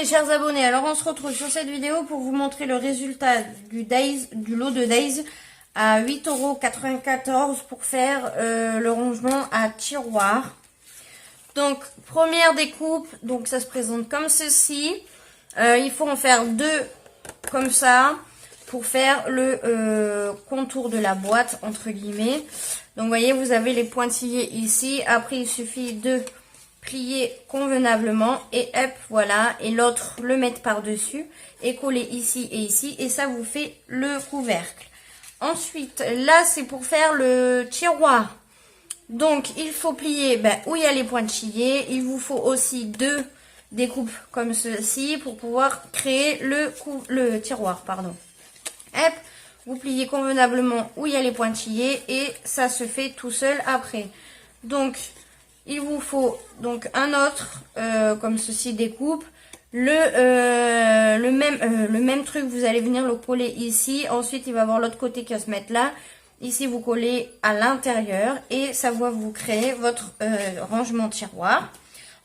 mes chers abonnés, alors on se retrouve sur cette vidéo pour vous montrer le résultat du lot de Days à 8,94 € pour faire le rangement à tiroir. Donc première découpe, donc ça se présente comme ceci. Il faut en faire deux comme ça pour faire le contour de la boîte entre guillemets. Donc vous voyez, vous avez les pointillés ici. Après il suffit de plier convenablement et hop, voilà, et l'autre le mettre par dessus et coller ici et ici et ça vous fait le couvercle. Ensuite là c'est pour faire le tiroir, donc il faut plier où il y a les pointillés. Il vous faut aussi deux découpes comme ceci pour pouvoir créer le tiroir, pardon. Hop, vous pliez convenablement où il y a les pointillés et ça se fait tout seul après. Donc il vous faut donc un autre comme ceci découpe. Le même truc, vous allez venir le coller ici. Ensuite, il va y avoir l'autre côté qui va se mettre là. Ici, vous collez à l'intérieur et ça va vous créer votre rangement tiroir.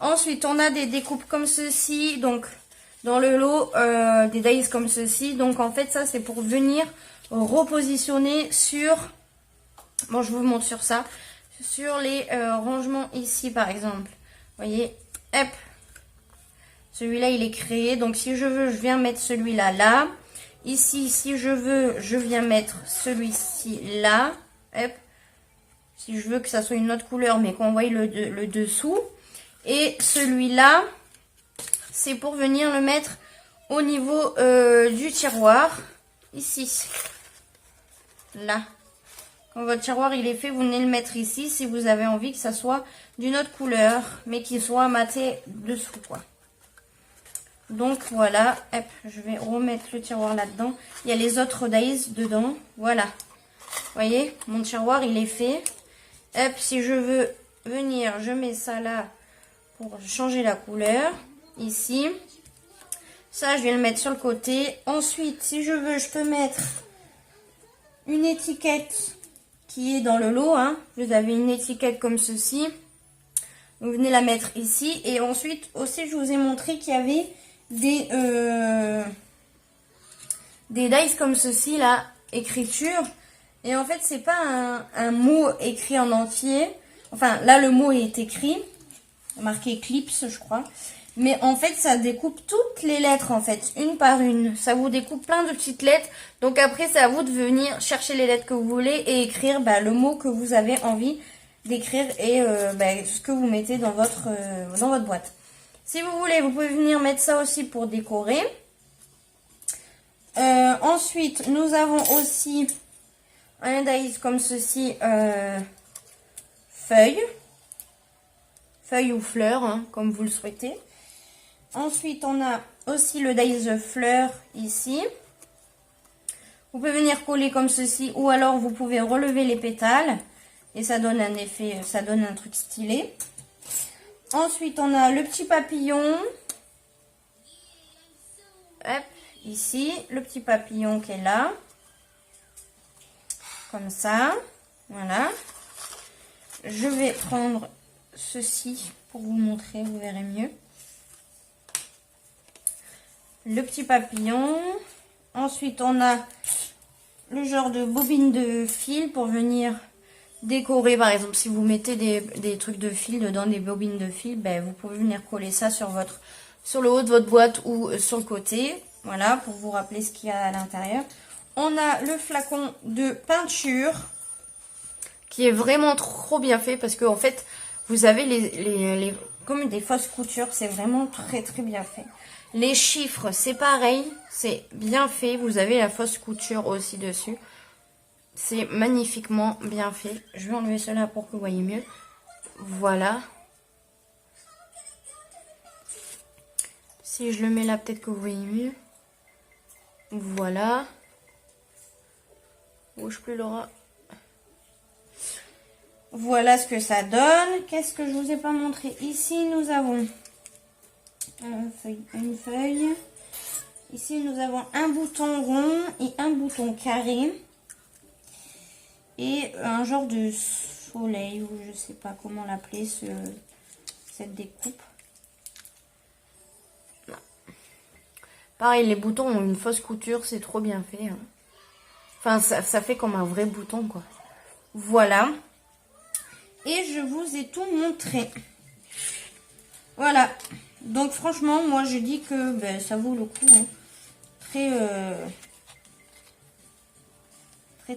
Ensuite, on a des découpes comme ceci. Donc, dans le lot, des Days comme ceci. Donc, en fait, ça, c'est pour venir repositionner sur... Bon, je vous montre sur ça. Sur les rangements ici par exemple, vous voyez, hop, celui-là il est créé, donc si je veux je viens mettre celui-là là, ici si je veux je viens mettre celui-ci là, hop, si je veux que ça soit une autre couleur mais qu'on voit le dessous, et celui-là c'est pour venir le mettre au niveau du tiroir, ici, là. Quand votre tiroir il est fait, vous venez le mettre ici si vous avez envie que ça soit d'une autre couleur, mais qu'il soit maté dessous quoi. Donc voilà, hop, je vais remettre le tiroir là-dedans. Il y a les autres Days dedans, voilà. Vous voyez, mon tiroir il est fait. Hop, si je veux venir, je mets ça là pour changer la couleur, ici. Ça, je vais le mettre sur le côté. Ensuite, si je veux, je peux mettre une étiquette qui est dans le lot, hein. Vous avez une étiquette comme ceci, vous venez la mettre ici, et ensuite aussi je vous ai montré qu'il y avait des dice comme ceci là, écriture, et en fait c'est pas un mot écrit en entier, enfin là le mot est écrit, marqué Eclipse je crois, mais en fait ça découpe toutes les lettres en fait, une par une, ça vous découpe plein de petites lettres, donc après c'est à vous de venir chercher les lettres que vous voulez et écrire le mot que vous avez envie d'écrire et ce que vous mettez dans votre boîte. Si vous voulez, vous pouvez venir mettre ça aussi pour décorer. Ensuite, nous avons aussi un dice comme ceci, feuille ou fleur, hein, comme vous le souhaitez. Ensuite, on a aussi le dice fleur ici. Vous pouvez venir coller comme ceci ou alors vous pouvez relever les pétales et ça donne un effet, ça donne un truc stylé. Ensuite, on a le petit papillon. Hop, ici, le petit papillon qui est là. Comme ça. Voilà. Je vais prendre ceci pour vous montrer, vous verrez mieux. Le petit papillon. Ensuite, on a le genre de bobine de fil pour venir décorer. Par exemple, si vous mettez des trucs de fil dedans, des bobines de fil, vous pouvez venir coller ça sur le haut de votre boîte ou sur le côté. Voilà, pour vous rappeler ce qu'il y a à l'intérieur. On a le flacon de peinture qui est vraiment trop bien fait parce que en fait, vous avez comme des fausses coutures. C'est vraiment très très bien fait. Les chiffres, c'est pareil, c'est bien fait. Vous avez la fausse couture aussi dessus. C'est magnifiquement bien fait. Je vais enlever cela pour que vous voyez mieux. Voilà. Si je le mets là, peut-être que vous voyez mieux. Voilà. Bouge plus Laura. Voilà ce que ça donne. Qu'est-ce que je vous ai pas montré? Ici, nous avons une feuille. Ici, nous avons un bouton rond et un bouton carré. Et un genre de soleil, ou je sais pas comment l'appeler, cette découpe. Pareil, les boutons ont une fausse couture, c'est trop bien fait. Hein. Enfin, ça fait comme un vrai bouton, quoi. Voilà. Et je vous ai tout montré. Voilà. Donc, franchement, moi, je dis que ben, ça vaut le coup. Hein.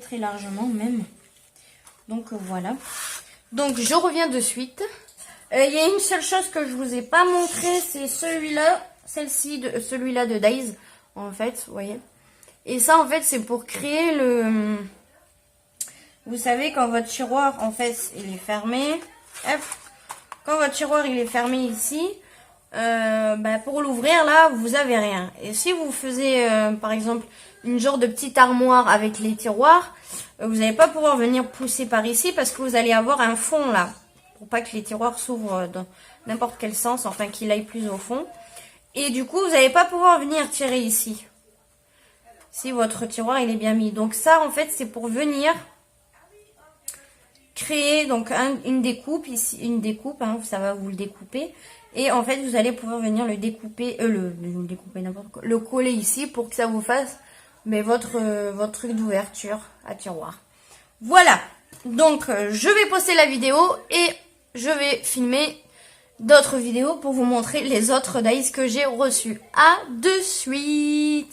Très largement, même. Donc, voilà. Donc, je reviens de suite. Il y a une seule chose que je vous ai pas montré, c'est celui-là. Celui-là de Days, en fait, vous voyez. Et ça, en fait, c'est pour créer le... Vous savez, quand votre tiroir, en fait, il est fermé. Hop. Quand votre tiroir, il est fermé ici, bah, pour l'ouvrir, là, vous avez rien. Et si vous faisiez, par exemple, une genre de petite armoire avec les tiroirs, vous n'allez pas pouvoir venir pousser par ici parce que vous allez avoir un fond, là. Pour pas que les tiroirs s'ouvrent dans n'importe quel sens, enfin, qu'il aille plus au fond. Et du coup, vous n'allez pas pouvoir venir tirer ici. Si votre tiroir, il est bien mis. Donc ça, en fait, c'est pour venir créer donc une découpe ici, une découpe, hein, ça va vous le découper. Et en fait, vous allez pouvoir venir le découper, le découper n'importe quoi, le coller ici pour que ça vous fasse mais votre truc d'ouverture à tiroir. Voilà. Donc, je vais poster la vidéo et je vais filmer d'autres vidéos pour vous montrer les autres dies que j'ai reçus. À de suite.